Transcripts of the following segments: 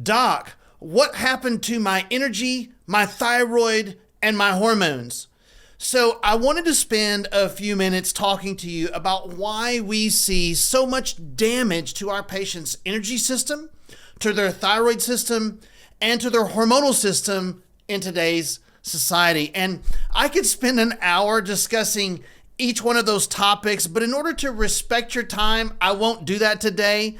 Doc, what happened to my energy, my thyroid, and my hormones? So I wanted to spend a few minutes talking to you about why we see so much damage to our patients' energy system, to their thyroid system, and to their hormonal system in today's society. And I could spend an hour discussing each one of those topics, but in order to respect your time, I won't do that today.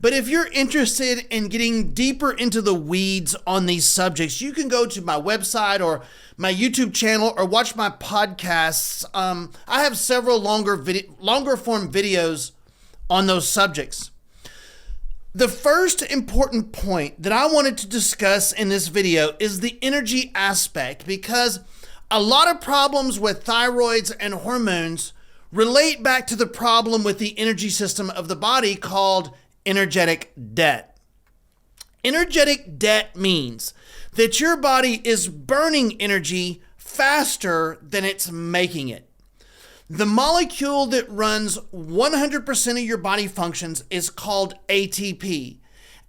But if you're interested in getting deeper into the weeds on these subjects, you can go to my website or my YouTube channel or watch my podcasts. I have several longer form videos on those subjects. The first important point that I wanted to discuss in this video is the energy aspect, because a lot of problems with thyroids and hormones relate back to the problem with the energy system of the body called energetic debt. Energetic debt means that your body is burning energy faster than it's making it. The molecule that runs 100% of your body functions is called ATP.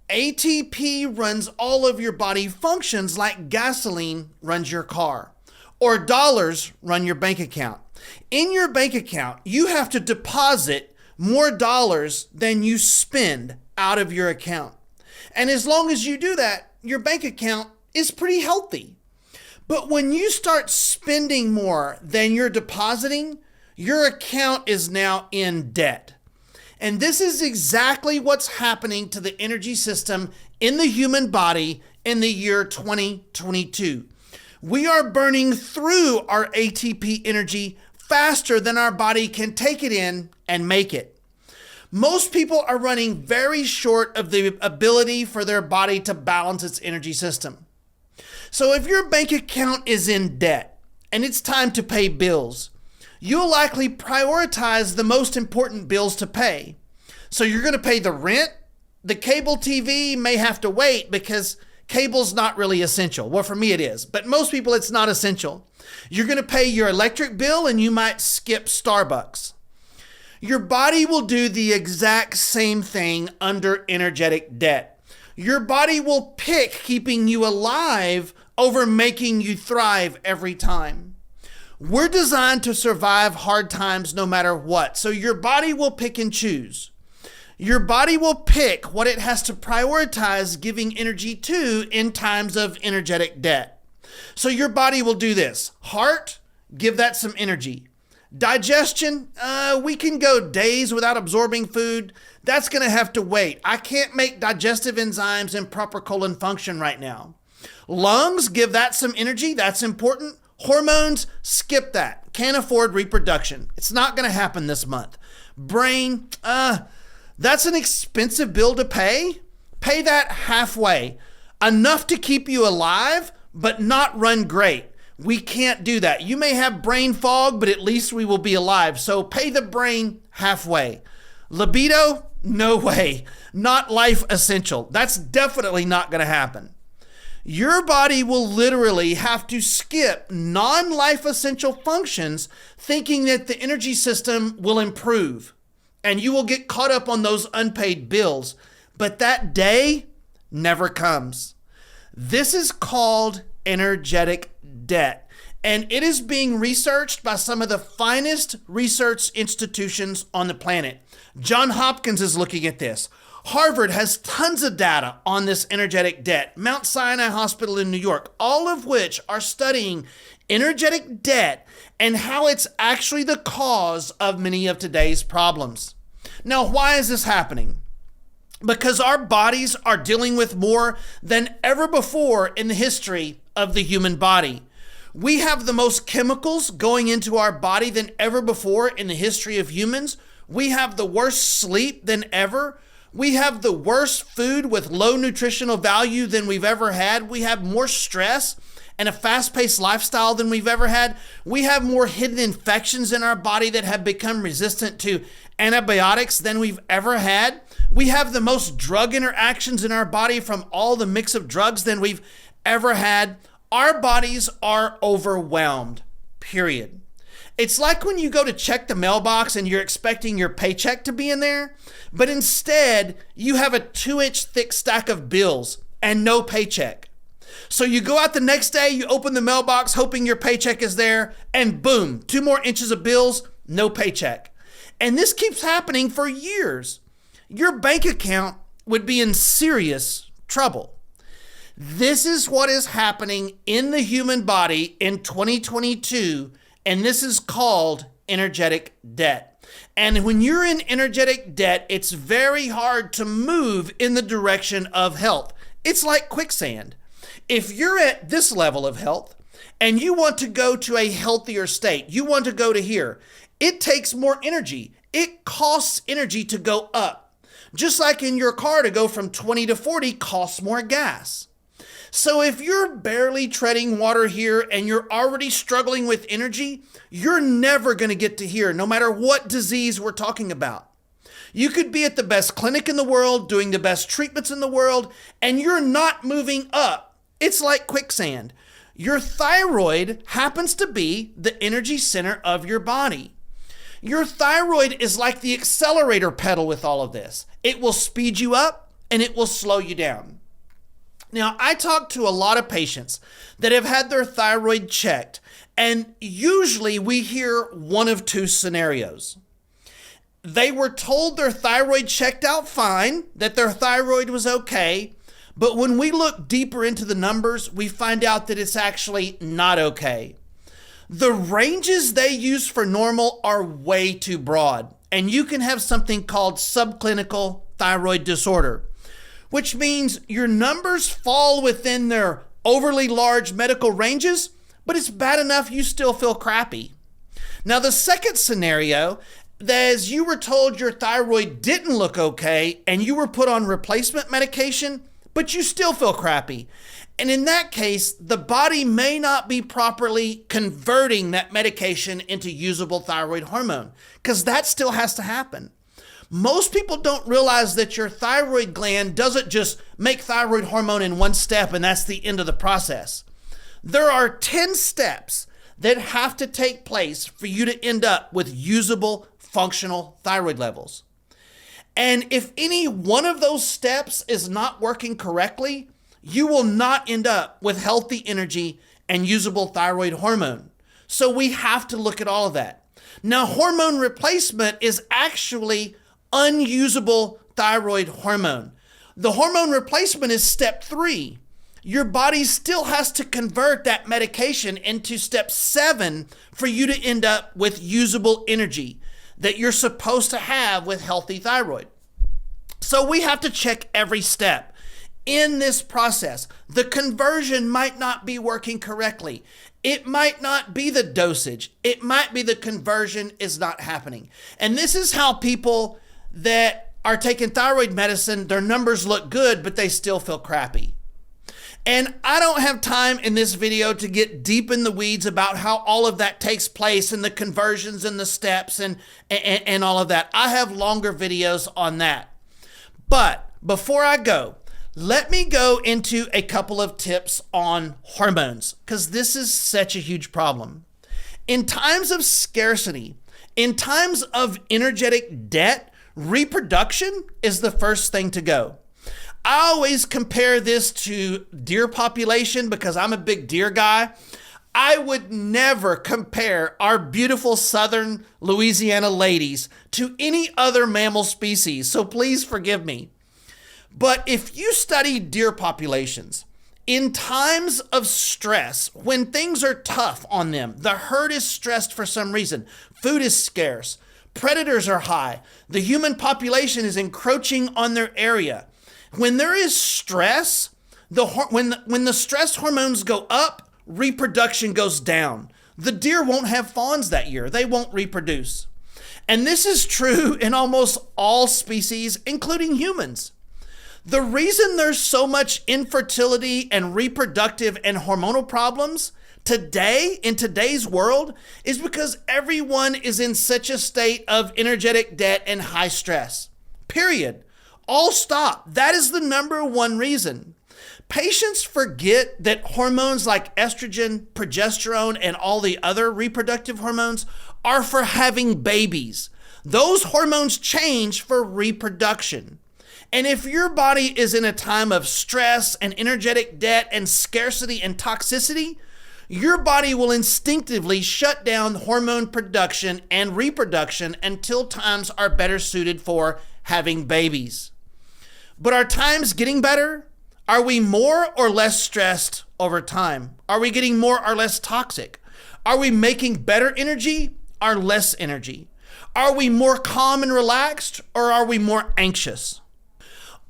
ATP runs all of your body functions like gasoline runs your car, or dollars run your bank account. In your bank account, you have to deposit more dollars than you spend out of your account. And as long as you do that, your bank account is pretty healthy. But when you start spending more than you're depositing, your account is now in debt. And this is exactly what's happening to the energy system in the human body in the year 2022. We are burning through our ATP energy faster than our body can take it in and make it. Most people are running very short of the ability for their body to balance its energy system. So if your bank account is in debt and it's time to pay bills, you'll likely prioritize the most important bills to pay. So you're going to pay the rent. The cable TV may have to wait because cable's not really essential. Well, for me it is, but most people it's not essential. You're going to pay your electric bill and you might skip Starbucks. Your body will do the exact same thing under energetic debt. Your body will pick keeping you alive over making you thrive every time. We're designed to survive hard times no matter what. So your body will pick and choose. Your body will pick what it has to prioritize giving energy to in times of energetic debt. So your body will do this. Heart, give that some energy. Digestion, we can go days without absorbing food. That's going to have to wait. I can't make digestive enzymes and proper colon function right now. Lungs, give that some energy. That's important. Hormones, skip that. Can't afford reproduction. It's not going to happen this month. Brain, that's an expensive bill to pay. Pay that halfway. Enough to keep you alive, but not run great. We can't do that. You may have brain fog, but at least we will be alive. So pay the brain halfway. Libido, no way. Not life essential. That's definitely not going to happen. Your body will literally have to skip non-life essential functions thinking that the energy system will improve and you will get caught up on those unpaid bills. But that day never comes. This is called energetic debt, and it is being researched by some of the finest research institutions on the planet. Johns Hopkins is looking at this. Harvard has tons of data on this energetic debt. Mount Sinai Hospital in New York, all of which are studying energetic debt and how it's actually the cause of many of today's problems. Now, why is this happening? Because our bodies are dealing with more than ever before in the history of the human body. We have the most chemicals going into our body than ever before in the history of humans. We have the worst sleep than ever. We have the worst food with low nutritional value than we've ever had. We have more stress and a fast-paced lifestyle than we've ever had. We have more hidden infections in our body that have become resistant to antibiotics than we've ever had. We have the most drug interactions in our body from all the mix of drugs than we've ever had. Our bodies are overwhelmed, period. It's like when you go to check the mailbox and you're expecting your paycheck to be in there, but instead you have a 2-inch thick stack of bills and no paycheck. So you go out the next day, you open the mailbox hoping your paycheck is there, and boom, 2 more inches of bills, no paycheck. And this keeps happening for years. Your bank account would be in serious trouble. This is what is happening in the human body in 2022, and this is called energetic debt. And when you're in energetic debt, it's very hard to move in the direction of health. It's like quicksand. If you're at this level of health and you want to go to a healthier state, you want to go to here, it takes more energy. It costs energy to go up. Just like in your car, to go from 20 to 40 costs more gas. So if you're barely treading water here and you're already struggling with energy, you're never going to get to here, no matter what disease we're talking about. You could be at the best clinic in the world, doing the best treatments in the world, and you're not moving up. It's like quicksand. Your thyroid happens to be the energy center of your body. Your thyroid is like the accelerator pedal with all of this. It will speed you up and it will slow you down. Now, I talk to a lot of patients that have had their thyroid checked, and usually we hear one of 2 scenarios. They were told their thyroid checked out fine, that their thyroid was okay, but when we look deeper into the numbers, we find out that it's actually not okay. The ranges they use for normal are way too broad, and you can have something called subclinical thyroid disorder, which means your numbers fall within their overly large medical ranges, but it's bad enough you still feel crappy. Now, the second scenario, as you were told your thyroid didn't look okay and you were put on replacement medication, but you still feel crappy. And in that case, the body may not be properly converting that medication into usable thyroid hormone, because that still has to happen. Most people don't realize that your thyroid gland doesn't just make thyroid hormone in one step and that's the end of the process. There are 10 steps that have to take place for you to end up with usable, functional thyroid levels. And if any one of those steps is not working correctly, you will not end up with healthy energy and usable thyroid hormone. So we have to look at all of that. Now, hormone replacement is actually unusable thyroid hormone. The hormone replacement is step 3. Your body still has to convert that medication into step 7 for you to end up with usable energy that you're supposed to have with healthy thyroid. So we have to check every step in this process. The conversion might not be working correctly. It might not be the dosage. It might be the conversion is not happening. And this is how people that are taking thyroid medicine, their numbers look good, but they still feel crappy. And I don't have time in this video to get deep in the weeds about how all of that takes place and the conversions and the steps and all of that. I have longer videos on that. But before I go, let me go into a couple of tips on hormones, because this is such a huge problem. In times of scarcity, in times of energetic debt, reproduction is the first thing to go. I always compare this to deer population because I'm a big deer guy. I would never compare our beautiful southern Louisiana ladies to any other mammal species, so please forgive me. But if you study deer populations, in times of stress, when things are tough on them, the herd is stressed for some reason, food is scarce, predators are high, the human population is encroaching on their area. When there is stress, when the stress hormones go up, reproduction goes down. The deer won't have fawns that year. They won't reproduce. And this is true in almost all species, including humans. The reason there's so much infertility and reproductive and hormonal problems today, in today's world, is because everyone is in such a state of energetic debt and high stress. Period. All stop. That is the number one reason. Patients forget that hormones like estrogen, progesterone, and all the other reproductive hormones are for having babies. Those hormones change for reproduction. And if your body is in a time of stress and energetic debt and scarcity and toxicity, your body will instinctively shut down hormone production and reproduction until times are better suited for having babies. But are times getting better? Are we more or less stressed over time? Are we getting more or less toxic? Are we making better energy or less energy? Are we more calm and relaxed, or are we more anxious?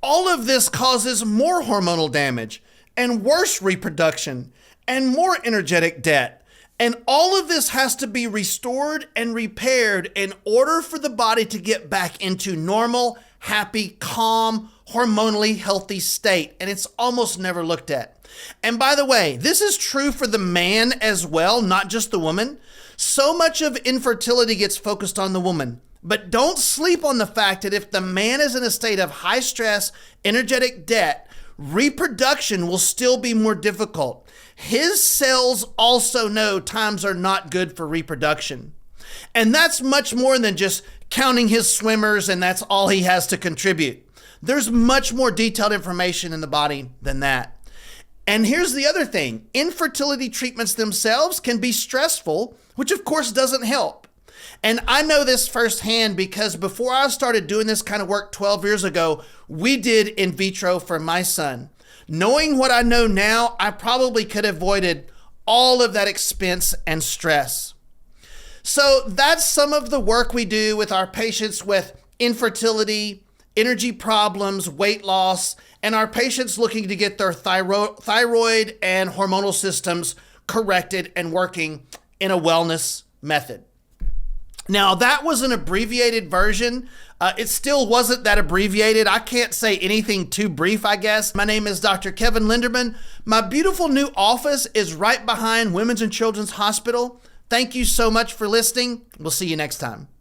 All of this causes more hormonal damage and worse reproduction and more energetic debt. And all of this has to be restored and repaired in order for the body to get back into normal, happy, calm, hormonally healthy state. And it's almost never looked at. And by the way, this is true for the man as well, not just the woman. So much of infertility gets focused on the woman. But don't sleep on the fact that if the man is in a state of high stress, energetic debt, reproduction will still be more difficult. His cells also know times are not good for reproduction. And that's much more than just counting his swimmers and that's all he has to contribute. There's much more detailed information in the body than that. And here's the other thing. Infertility treatments themselves can be stressful, which of course doesn't help. And I know this firsthand because before I started doing this kind of work 12 years ago, we did in vitro for my son. Knowing what I know now, I probably could have avoided all of that expense and stress. So that's some of the work we do with our patients with infertility, energy problems, weight loss, and our patients looking to get their thyroid and hormonal systems corrected and working in a wellness method. Now, that was an abbreviated version. It still wasn't that abbreviated. I can't say anything too brief, I guess. My name is Dr. Kevin Linderman. My beautiful new office is right behind Women's and Children's Hospital. Thank you so much for listening. We'll see you next time.